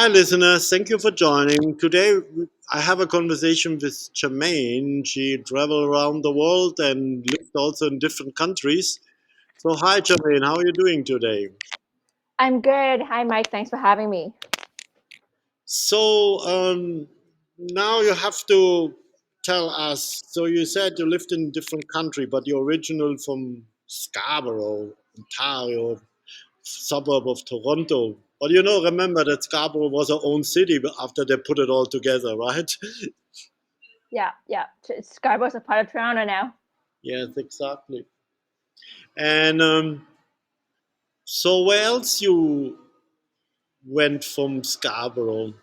Hi, listeners. Thank you for joining. Today, I have a conversation with Charmeine. She traveled around the world and lived also in different countries. So, hi, Charmaine. How are you doing today? I'm good. Hi, Mike. Thanks for having me. So, now you have to tell us. So, you said you lived in a different country, but you're original from Scarborough, Ontario, suburb of Toronto. But remember that Scarborough was our own city after they put it all together, right? Yeah, yeah. Scarborough's a part of Toronto now. Yes, exactly. And so where else you went from Scarborough?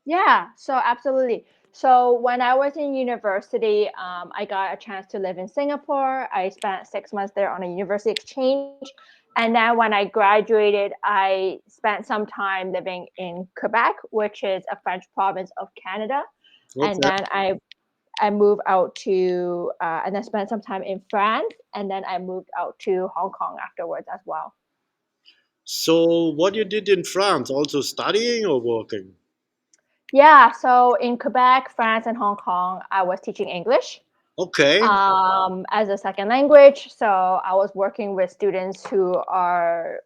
Yeah, so absolutely. So when I was in university, I got a chance to live in Singapore. I spent 6 months there on a university exchange. And then when I graduated, I spent some time living in Quebec, which is a French province of Canada. And Okay. then I moved out to, and then spent some time in France. And then I moved out to Hong Kong afterwards as well. So what you did in France? Also studying or working? Yeah, so in Quebec, France, and Hong Kong, I was teaching English Okay. as a second language. So I was working with students who are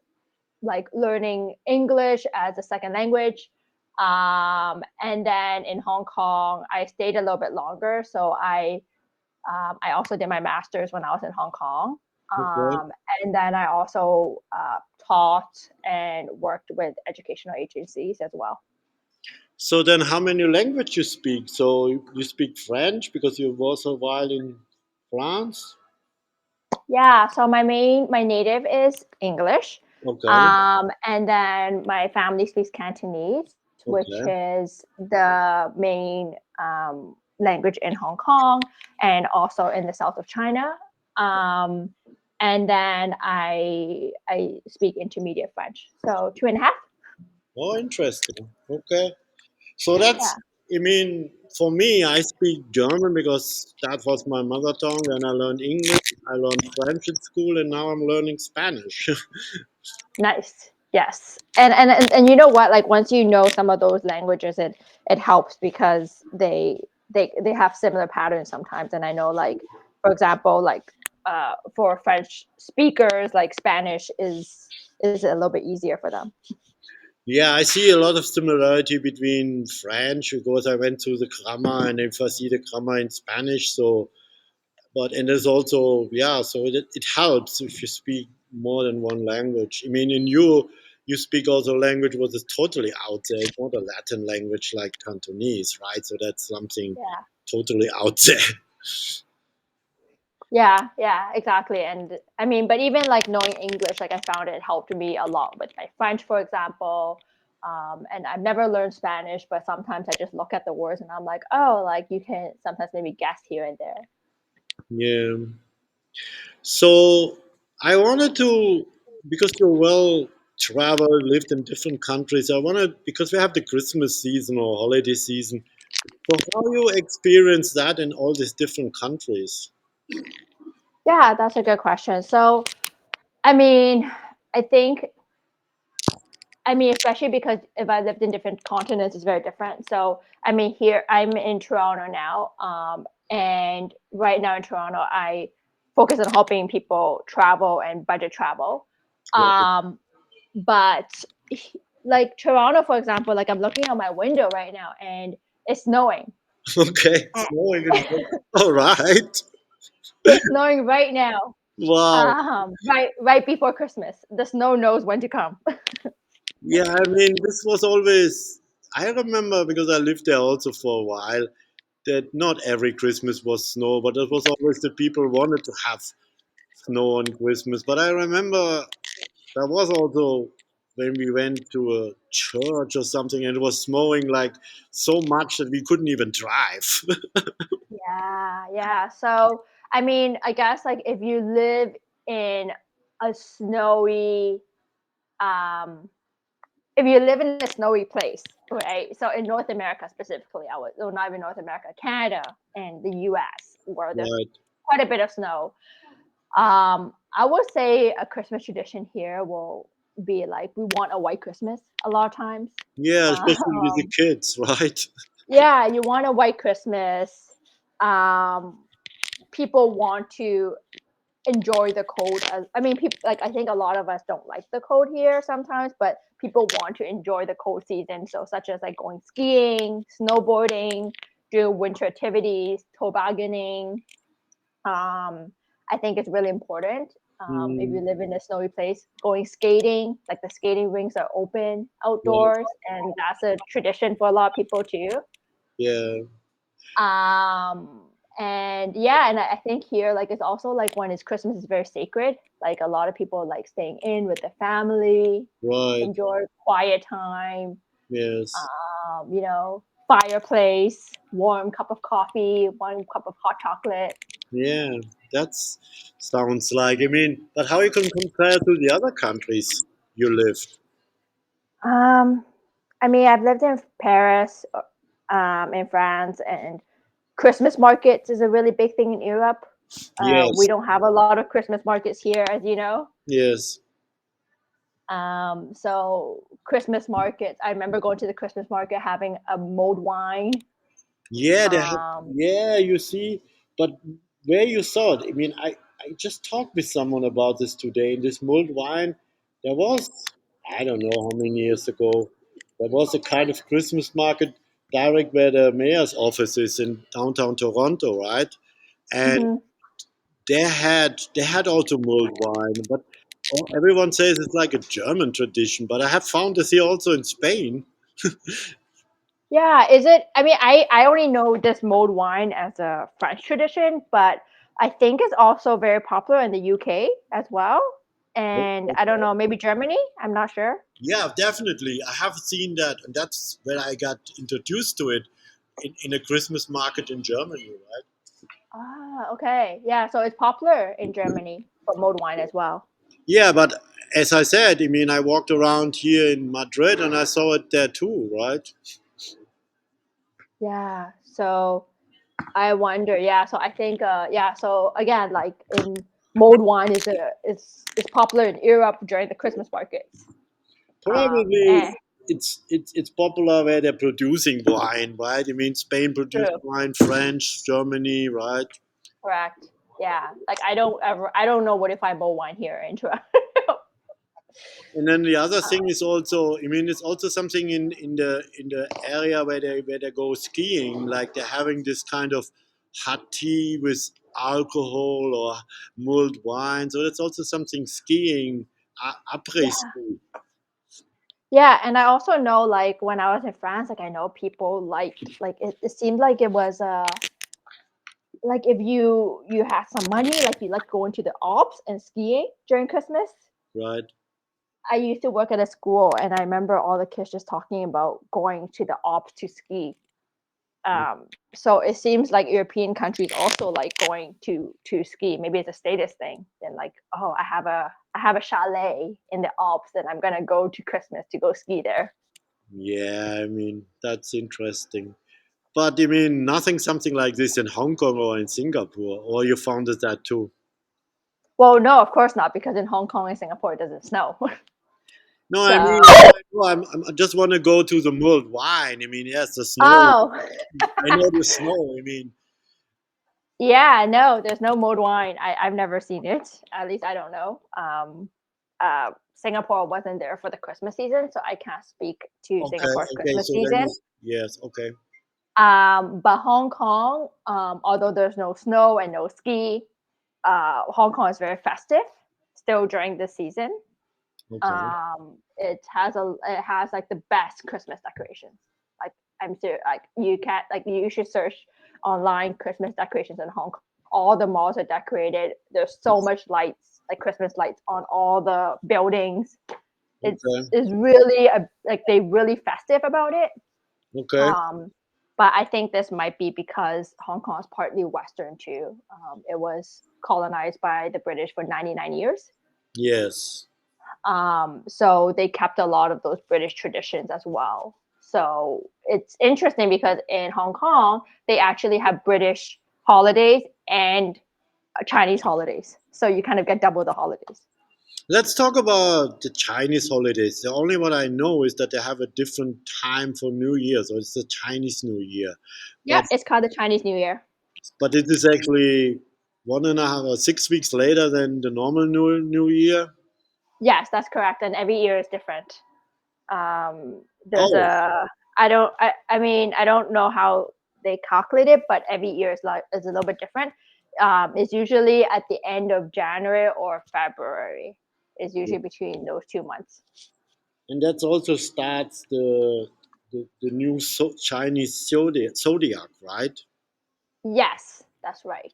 like learning English as a second language. And then in Hong Kong, I stayed a little bit longer. So I also did my master's when I was in Hong Kong. Okay. Um, and then I also taught and worked with educational agencies as well. So then how many language you speak? So you speak French because you was a while in France? Yeah, so my native is English. Okay. And then my family speaks Cantonese, which Okay. is the main language in Hong Kong and also in the south of China. Um, and then I speak intermediate French, so two and a half. Oh, interesting. Okay. So Yeah. I mean, for me, I speak German because that was my mother tongue. Then I learned English, I learned French at school, and now I'm learning Spanish. Nice. Yes. And you know what? Like once you know some of those languages, it helps because they have similar patterns sometimes. And I know like for example, like for French speakers, like Spanish is a little bit easier for them. Yeah, I see a lot of similarity between French because I went through the grammar and if I see the grammar in Spanish, so but and there's also so it helps if you speak more than one language. I mean, in you speak also a language what is totally out there. It's not a Latin language like Cantonese, right? So that's something Yeah. totally out there. Yeah, yeah, exactly. And I mean, but even like knowing English, like I found it helped me a lot with my French, for example. And I've never learned Spanish, but sometimes I just look at the words and I'm like, oh, like you can sometimes maybe guess here and there. Yeah. So I wanted to, because you're well traveled, lived in different countries. I wanted because we have the Christmas season or holiday season. So how you experience that in all these different countries? Yeah, that's a good question. So, I mean, I think, I mean, especially because if I lived in different continents, it's very different. So, I mean, here I'm in Toronto now, and right now in Toronto, I focus on helping people travel and budget travel. Right. Um, but like Toronto, for example, like I'm looking out my window right now and it's snowing. Okay, Uh, snowing is good. All right. It's snowing right now. Wow. Right before Christmas. The snow knows when to come. Yeah, I mean, this was always. I remember because I lived there also for a while. That not every Christmas was snow, but it was always the people wanted to have snow on Christmas. But I remember there was also when we went to a church or something and it was snowing like so much that we couldn't even drive. Yeah, yeah. So, I mean, I guess like if you live in a snowy, um, if you live in a snowy place, right? So in North America specifically, I would, or not even North America, Canada and the US, where there's Right. quite a bit of snow. I would say a Christmas tradition here will. be like we want a white Christmas a lot of times. Yeah, especially with the Um, kids, right? yeah, you want a white Christmas. Um, People want to enjoy the cold. I mean, people like I think a lot of us don't like the cold here sometimes, but people want to enjoy the cold season. So such as like going skiing, snowboarding, do winter activities, tobogganing. I think it's really important. If you Mm, live in a snowy place, going skating, like the skating rinks are open right. outdoors, and that's a tradition for a lot of people too. Yeah, And yeah, and I think here, like, it's also like when it's Christmas is very sacred. Like a lot of people like staying in with the family, right. enjoy quiet time, Yes. fireplace, warm cup of coffee, one cup of hot chocolate. Yeah, that's sounds like. I mean, but how you can compare to the other countries you lived? Um, I mean, I've lived in Paris, in France, and Christmas markets is a really big thing in Europe. We Yes, don't have a lot of Christmas markets here, as you know. yes. So Christmas markets, I remember going to the Christmas market having a mulled wine. Yeah, Um, yeah, you see, but where you saw it, I mean, I just talked with someone about this today. In this mulled wine, there was, I don't know how many years ago, there was a kind of Christmas market direct where the mayor's office is in downtown Toronto, right? And mhm. they had also mulled wine, but everyone says it's like a German tradition. But I have found this here also in Spain. Yeah, is it? I mean, I only know this mulled wine as a French tradition, but I think it's also very popular in the UK as well. And I don't know, maybe Germany. I'm not sure. Yeah, definitely. I have seen that, and that's where I got introduced to it in a Christmas market in Germany, right? Ah, okay. Yeah, so it's popular in Germany for mulled wine as well. Yeah, but as I said, I mean, I walked around here in Madrid and I saw it there too, right? Yeah. So I wonder. Yeah. So I think. Yeah. So again, like in mulled wine is popular in Europe during the Christmas markets. Probably And it's popular where they're producing wine, right? I mean, Spain produced true. wine, French, Germany, right? Correct. Yeah. Like I don't know what if I mulled wine here in Toronto. And then the other thing is also, I mean, it's also something in the area where they go skiing, like they're having this kind of hot tea with alcohol or mulled wine. So that's also something skiing, après Yeah. ski, Yeah, and I also know like when I was in France, like I know people like it seemed like it was like if you had some money, like you like going to the Alps and skiing during Christmas. right? I used to work at a school, and I remember all the kids just talking about going to the Alps to ski. So it seems like European countries also like going to ski. Maybe it's a status thing. Then like, oh, I have a chalet in the Alps, and I'm gonna go to Christmas to go ski there. Yeah, I mean, that's interesting. But I mean, nothing something like this in Hong Kong or in Singapore, or you found it that too? Well, no, of course not, because in Hong Kong and Singapore it doesn't snow. No, I So, mean, no, I just want to go to the mulled wine. I mean, yes, the snow. oh, I know the snow. I mean, yeah, no, there's no mulled wine. I've never seen it. At least I don't know. Singapore wasn't there for the Christmas season, so I can't speak to okay, Singapore's okay. Christmas So then, season. yes, okay, But Hong Kong, although there's no snow and no ski, Hong Kong is very festive still during the season. okay, It has like the best Christmas decorations. Like I'm serious. Like you should search online Christmas decorations in Hong Kong. All the malls are decorated. There's so much lights, like Christmas lights on all the buildings. It's okay, is really like they really festive about it. okay. Um, but I think this might be because Hong Kong is partly Western too. It was colonized by the British for 99 years. Yes, So they kept a lot of those British traditions as well. So it's interesting because in Hong Kong, they actually have British holidays and Chinese holidays. So you kind of get double the holidays. Let's talk about the Chinese holidays. The only what I know is that they have a different time for New Year, so it's the Chinese New Year. Yep, But it's called the Chinese New Year. it is actually 1.5 or 6 weeks later than the normal New Year. Yes, that's correct, and every year is different. There's Oh, a I mean I don't know how they calculate it, but every year is a little bit different. It's usually at the end of January or February. It's usually between those 2 months. and that also starts the new Chinese zodiac, right? Yes, that's right.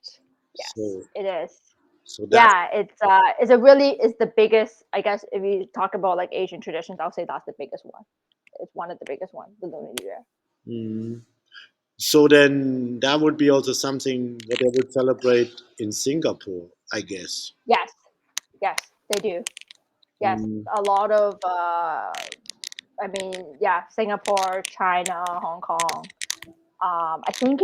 Yes, So it is. that's Yeah, it's the biggest. I guess if you talk about like Asian traditions, I'll say that's the biggest one. It's one of the biggest ones, the Lunar New Year. mm, so then that would be also something what they would celebrate in Singapore, I guess. Yes, yes, they do. Yes, Mm, a lot of yeah, Singapore, China, Hong Kong. I think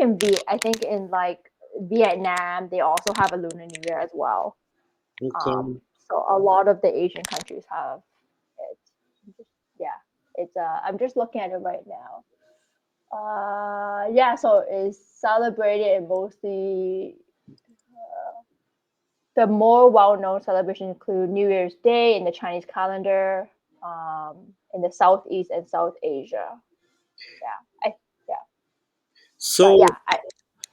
in like Vietnam, they also have a Lunar New Year as well. okay. So a lot of the Asian countries have it. Yeah, it's I'm just looking at it right now. Yeah, so it's celebrated in mostly the more well-known celebrations include New Year's Day in the Chinese calendar, in the Southeast and South Asia. Yeah, yeah, but So yeah,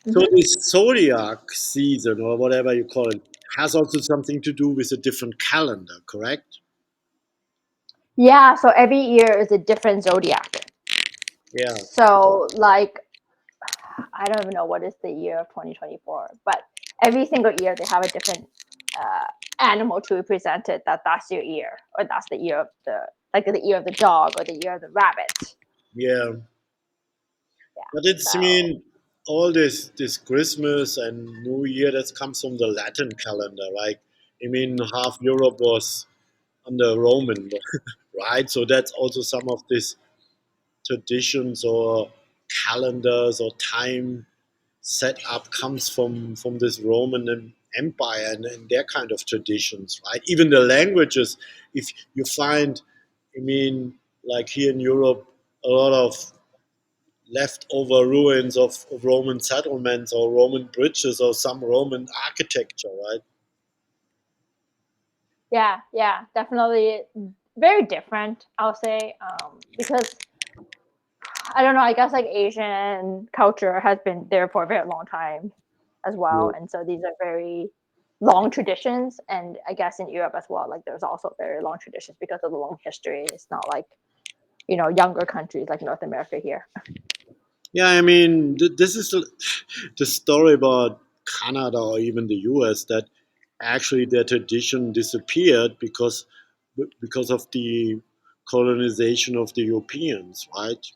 so mhm. this zodiac season or whatever you call it has also something to do with a different calendar, correct? Yeah. So every year is a different zodiac. Yeah. So like I don't even know what is the year of 2024, but every single year they have a different uh, animal to represent it. That's your year, or that's the year of the year of the dog or the year of the rabbit. Yeah. Yeah. But it's, I So mean, all this Christmas and New Year that comes from the Latin calendar. Like, I mean, half Europe was under Roman, right? So that's also some of these traditions or calendars or time set up comes from this Roman Empire and their kind of traditions, right? Even the languages, if you find, I mean, like here in Europe, a lot of leftover ruins of Roman settlements or Roman bridges or some Roman architecture, right? yeah, yeah, definitely very different. I'll say because I don't know. I guess like Asian culture has been there for a very long time as well, Yeah. and so these are very long traditions. And I guess in Europe as well, like there's also very long traditions because of the long history. It's not like younger countries like North America here. Yeah, I mean, this is the story about Canada or even the US that actually their tradition disappeared because of the colonization of the Europeans, right?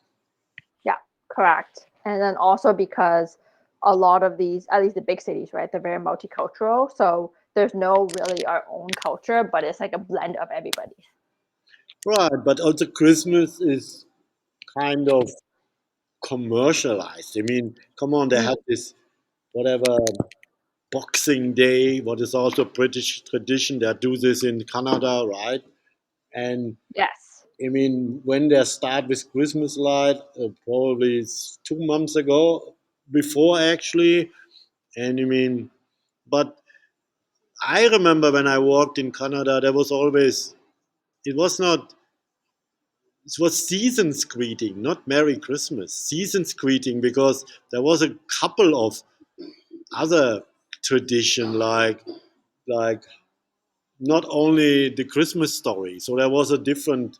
Yeah, correct. And then also because a lot of these, at least the big cities, right, they're very multicultural. So there's no really our own culture, but it's like a blend of everybody. Right, but also Christmas is kind of commercialized. I mean, come on, they Mm, had this whatever Boxing Day, what is also British tradition. They do this in Canada, right? And yes. I mean, when they start with Christmas light, probably it's 2 months ago, before actually. And I mean, but I remember when I walked in Canada, there was always, it was not, it was seasons greeting, not Merry Christmas, seasons greeting, because there was a couple of other tradition like not only the Christmas story. So there was a different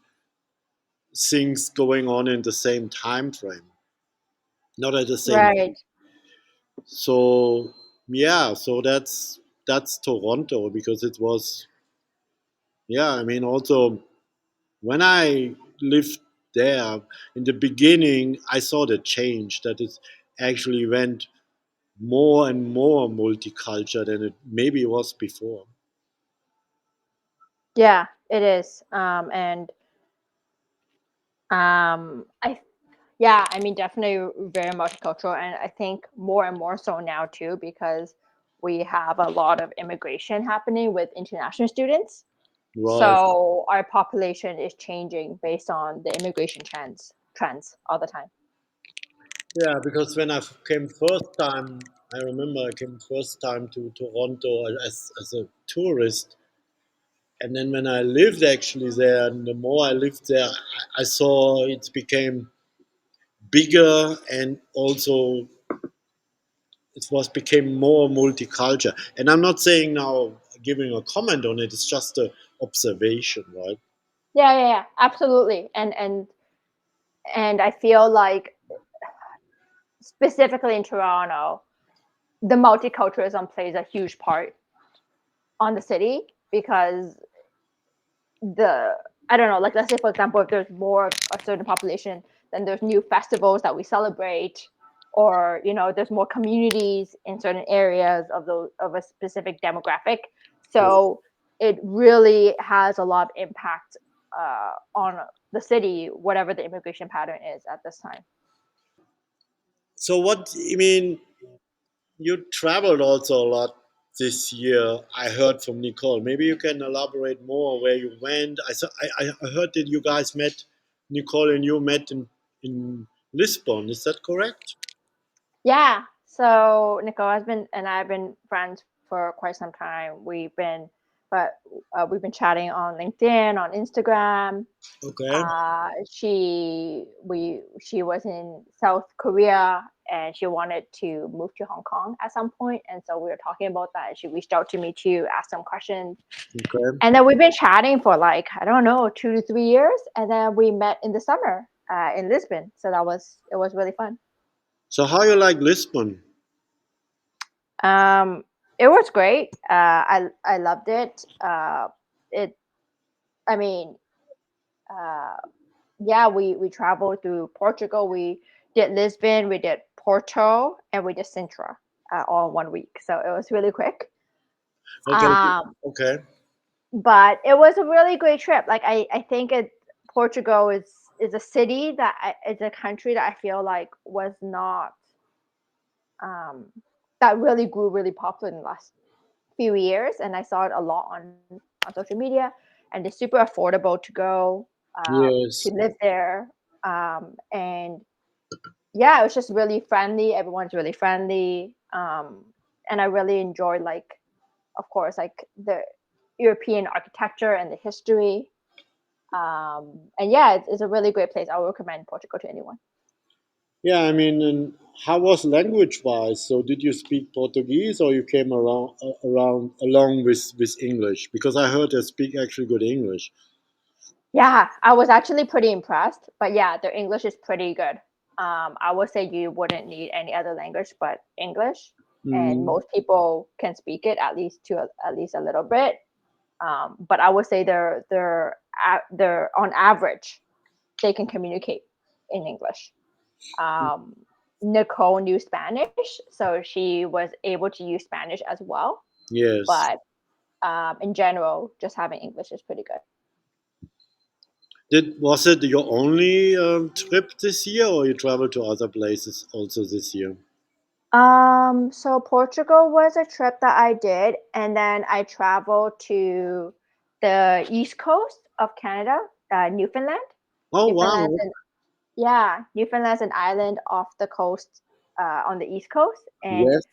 things going on in the same time frame, not at the same. Right. So yeah, so that's Toronto because it was, yeah. I mean, also when I lived there in the beginning, I saw the change that it actually went more and more multicultural than it maybe was before. Yeah, it is. And I yeah, I mean definitely very multicultural, and I think more and more so now too because we have a lot of immigration happening with international students. Right. So our population is changing based on the immigration trends all the time. Yeah, because when I came first time, I remember I came first time to Toronto as a tourist, and then when I lived actually there, and the more I lived there, I saw it became bigger, and also it was became more multicultural. And I'm not saying now giving a comment on it; it's just a observation, right? Yeah, yeah, yeah, absolutely. And I feel like specifically in Toronto, the multiculturalism plays a huge part on the city because the I don't know, like let's say for example, if there's more of a certain population, then there's new festivals that we celebrate, or there's more communities in certain areas of a specific demographic. So it really has a lot of impact on the city, whatever the immigration pattern is at this time. So what I mean, you traveled also a lot this year. I heard from Nicole. Maybe you can elaborate more where you went. I heard that you guys met, Nicole and you met in Lisbon. Is that correct? Yeah. So Nicole has been and I've been friends for quite some time. But we've been chatting on LinkedIn, on Instagram. Okay. She was in South Korea and she wanted to move to Hong Kong at some point, and so we were talking about that. And she reached out to me to ask some questions, Okay. and then we've been chatting for like I don't know 2 to 3 years, and then we met in the summer in Lisbon. So it was really fun. So how you like Lisbon? Um, it was great. I loved it. It I mean, uh, yeah, we traveled through Portugal. We did Lisbon, we did Porto, and we did Sintra all in 1 week. So it was really quick. Okay. Um, Okay. but it was a really great trip. Like I think Portugal is a city it's a country that I feel like was not um, that really grew really popular in the last few years, and I saw it a lot on social media, and it's super affordable to go to Yes. live there, and yeah, it was just really friendly. Everyone's really friendly, and I really enjoyed of course, like the European architecture and the history. And yeah, it's a really great place. I would recommend Portugal to anyone. Yeah, I mean, and how was language wise? So did you speak Portuguese or you came around along with English? Because I heard they speak actually good English. Yeah, I was actually pretty impressed. But yeah, their English is pretty good. I would say you wouldn't need any other language but English, and Mm, most people can speak it at least a little bit. But I would say they're on average they can communicate in English. Um, Nicole knew Spanish, so she was able to use Spanish as well. yes. But in general, just having English is pretty good. Did was it your only trip this year, or you traveled to other places also this year? So Portugal was a trip that I did, and then I traveled to the east coast of Canada, Newfoundland. Oh Newfoundland's wow! an Yeah, Newfoundland's an island off the coast, on the east coast, and Yes.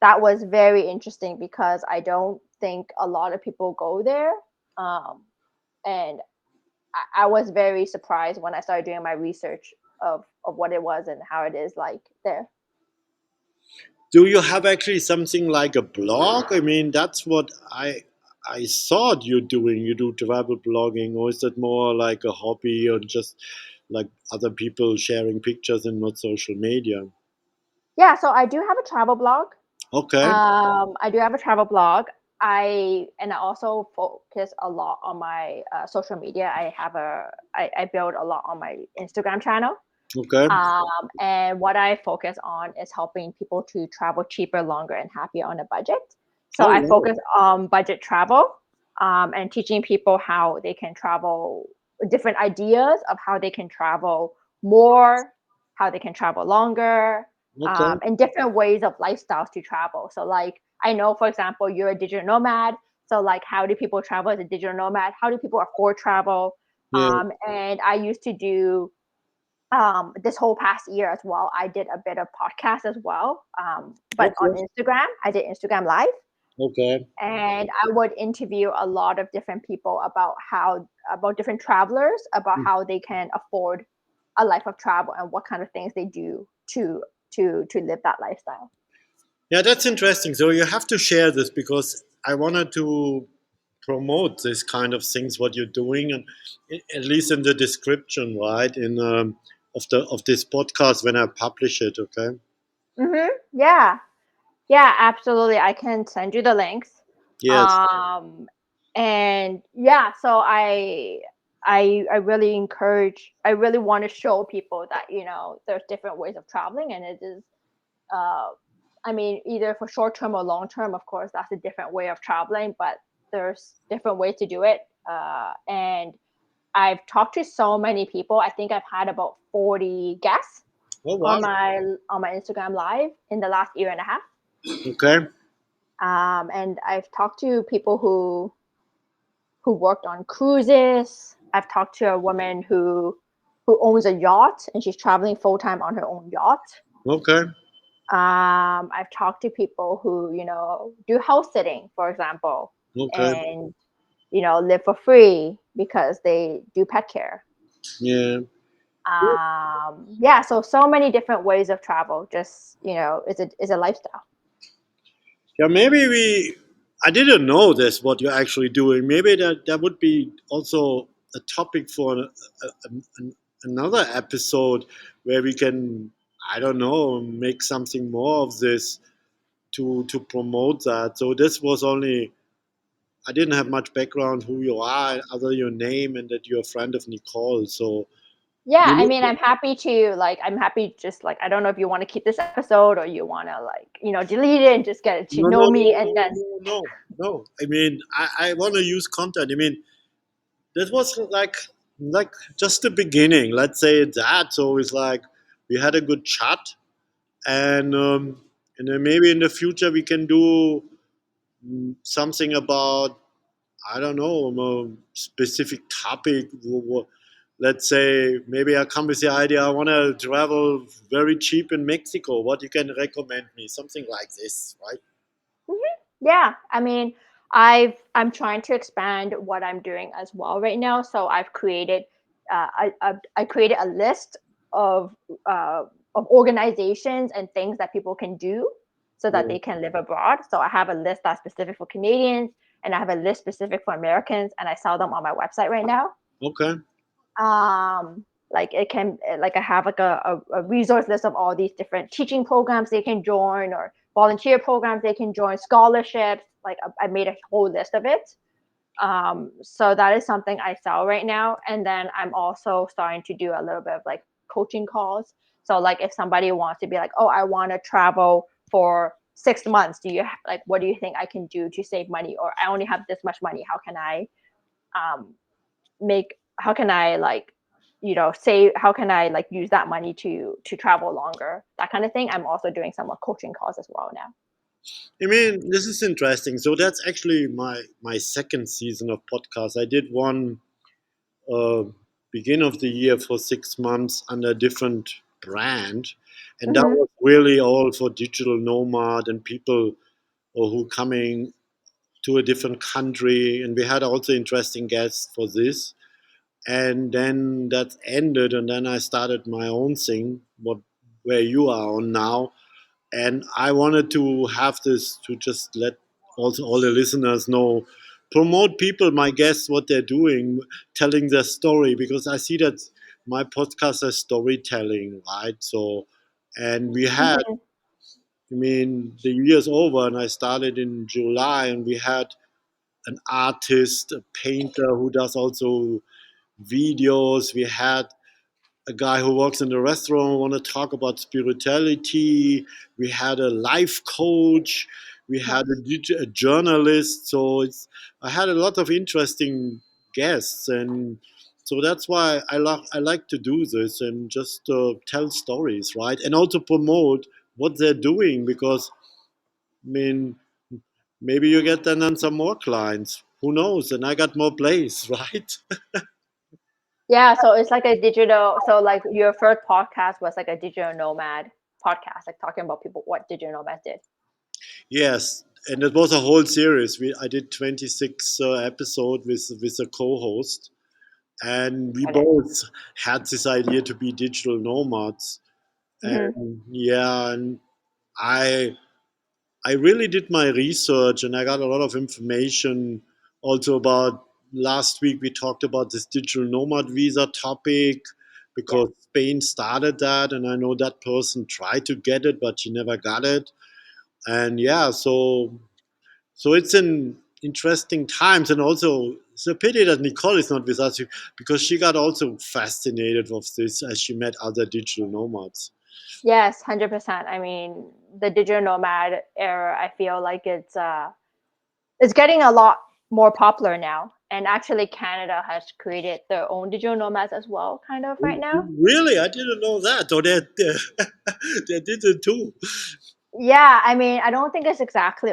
that was very interesting because I don't think a lot of people go there. Um, and I was very surprised when I started doing my research of what it was and how it is like there. Do you have actually something like a blog? I mean, that's what I thought you're doing. You do travel blogging, or is that more like a hobby or just like other people sharing pictures and not social media? Yeah, so I do have a travel blog. Okay, I do have a travel blog. I also focus a lot on my social media. I build a lot on my Instagram channel. okay. And what I focus on is helping people to travel cheaper, longer, and happier on a budget. So Oh I wow. focus on budget travel, and teaching people how they can travel, different ideas of how they can travel more, how they can travel longer, Okay. and different ways of lifestyles to travel. So, like, I know, for example, you're a digital nomad. So like, how do people travel as a digital nomad? How do people afford travel? Yeah. And I used to do this whole past year as well. I did a bit of podcast as well, but on Okay. Instagram, I did Instagram Live, Okay. and I would interview a lot of different people about different travelers, about how they can afford a life of travel and what kind of things they do to live that lifestyle. Yeah, that's interesting. So you have to share this because I wanted to promote this kind of things what you're doing, and at least in the description, right? In of this podcast when I publish it. Okay. Yeah, yeah, absolutely. I can send you the links. Yes. Um, and yeah, so I really encourage. I really want to show people that there's different ways of traveling, and it is uh, I mean, either for short term or long term, of course, that's a different way of traveling, but there's different ways to do it. And I've talked to so many people. I think I've had about 40 guests Oh on wow. my Instagram live in the last year and a half. Okay. And I've talked to people who worked on cruises. I've talked to a woman who owns a yacht and she's traveling full time on her own yacht. Okay. I've talked to people who, do house sitting, for example, Okay. and, live for free because they do pet care. Yeah. Yeah, so many different ways of travel. Just, is a lifestyle. Yeah. Maybe we. I didn't know this. What you're actually doing. Maybe that would be also a topic for another episode where we can. I don't know. Make something more of this to promote that. So this was only I didn't have much background who you are other your name and that you're a friend of Nicole. So Yeah, I you mean, I'm happy just like, I don't know if you want to keep this episode or you want to like, delete it and just get to no no know no me no and then. no no no. I mean I want to use content. I mean that was like just the beginning. Let's say that. So it's like we had a good chat and then maybe in the future we can do something about I don't know, a specific topic. Let's say maybe I come with the idea I want to travel very cheap in Mexico. What you can recommend me? Something like this, right? Mhm. Yeah, I mean, I'm trying to expand what I'm doing as well right now. So I've created, I created a list of uh, of organizations and things that people can do so that Yeah. they can live abroad. So I have a list that's specific for Canadians, and I have a list specific for Americans, and I sell them on my website right now. Okay. Like it can like I have like a resource list of all these different teaching programs they can join or volunteer programs they can join, scholarships. Like I made a whole list of it. So that is something I sell right now. And then I'm also starting to do a little bit of like coaching calls. So like if somebody wants to be like, oh, I want to travel for 6 months, do you like what do you think I can do to save money? Or I only have this much money, how can I um make how can I like save, how can I like use that money to travel longer, that kind of thing. I'm also doing some coaching calls as well now. I mean, this is interesting. So that's actually my second season of podcast. I did one uh, beginning of the year for 6 months under a different brand, and that Hmm. was really all for digital nomad and people who coming to a different country, and we had also interesting guests for this. And then that ended, and then I started my own thing, what where you are on now. And I wanted to have this to just let also all the listeners know, promote people, my guests, what they're doing, telling their story, because I see that my podcast is storytelling, right? So, and we had, Hmm. I mean, the year's over, and I started in July, and we had an artist, a painter who does also videos. We had a guy who works in the restaurant want to talk about spirituality. We had a life coach. We had Nice. a journalist. So I had a lot of interesting guests, and so that's why I like to do this and just tell stories, right? And also promote what they're doing because I mean maybe you get then some more clients. Who knows? And I got more plays, right? Yeah, so it's like a digital. So like your first podcast was like a digital nomad podcast, like talking about people what digital nomads did. Yes, and it was a whole series. I did 26 episode with a co-host, and we Got it. both had this idea to be digital nomads. Hmm. And yeah, and I I really did my research, and I got a lot of information also about. Last week we talked about this digital nomad visa topic Yeah. because Spain started that, and I know that person tried to get it, but she never got it. And yeah, so it's an interesting times, and also it's a pity that Nicole is not with us because she got also fascinated with this as she met other digital nomads. Yes, 100%. I mean, the digital nomad era, I feel like it's getting a lot more popular now. And actually Canada has created their own digital nomads as well, kind of right now. Really, I didn't know that. Or they did it too. Yeah, I mean, I don't think it's exactly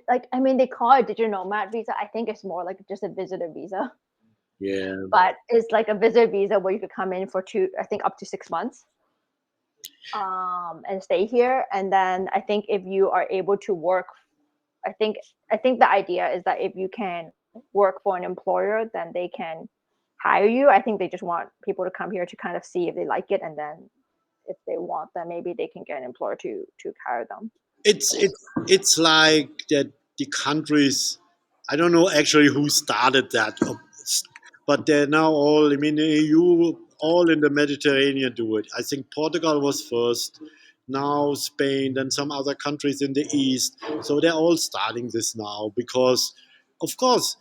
like I mean they call it digital nomad visa. I think it's more like just a visitor visa. Yeah, But it's like a visitor visa where you could come in for two, I think up to 6 months, and stay here. And then I think if you are able to work, I think I think the idea is that if you can work for an employer, then they can hire you. I think they just want people to come here to kind of see if they like it, and then if they want, then maybe they can get an employer to hire them. it's like that the countries. I don't know actually who started that, but they're now all. I mean, the EU all in the Mediterranean do it. I think Portugal was first. Now Spain, then some other countries in the east. So they're all starting this now because, of course,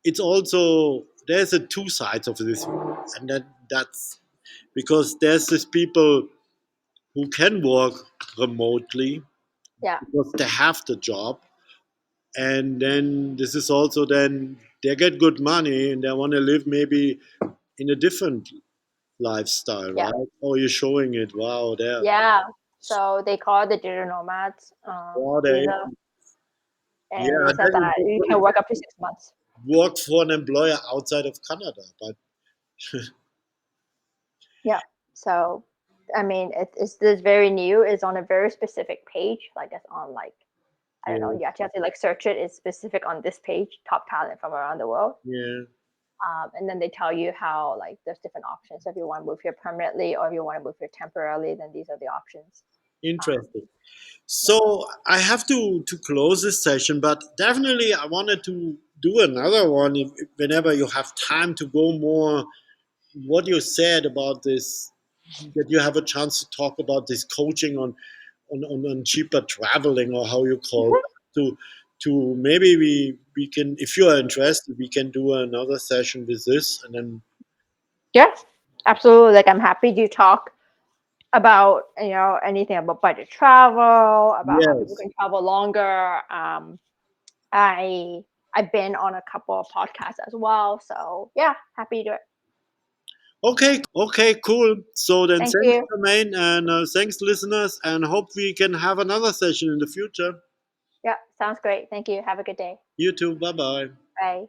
it's also there's a two sides of this, and that's because there's these people who can work remotely Yeah, because they have the job, and then this is also then they get good money and they want to live maybe in a different lifestyle, yeah, right? Oh, you're showing it. Wow, there. yeah. So they call it the digital nomads Wow, they. visa, and Yeah, they and said then that you can work up to 6 months. work for an employer outside of Canada, but Yeah. So, I mean, it's this very new. It's on a very specific page. Like it's on like I don't know. yeah, You actually have to like search it. It's specific on this page. Top talent from around the world. yeah, And then they tell you how like there's different options. So if you want to move here permanently or if you want to move here temporarily, then these are the options. Um, interesting. yeah. So I have to close this session, but definitely I wanted to do another one whenever you have time to go more what you said about this that you have a chance to talk about this coaching on cheaper traveling or how you call Mhm. it to maybe we can if you are interested we can do another session with this and then Yeah. Absolutely. Like I'm happy to talk about anything about budget travel, about how people yes. can travel longer. I I've been on a couple of podcasts as well, so yeah, happy to do it. Okay, cool. So then Thank thanks you. Charmaine and thanks listeners and hope we can have another session in the future. Yeah, sounds great. Thank you. Have a good day. You too, bye bye. Bye.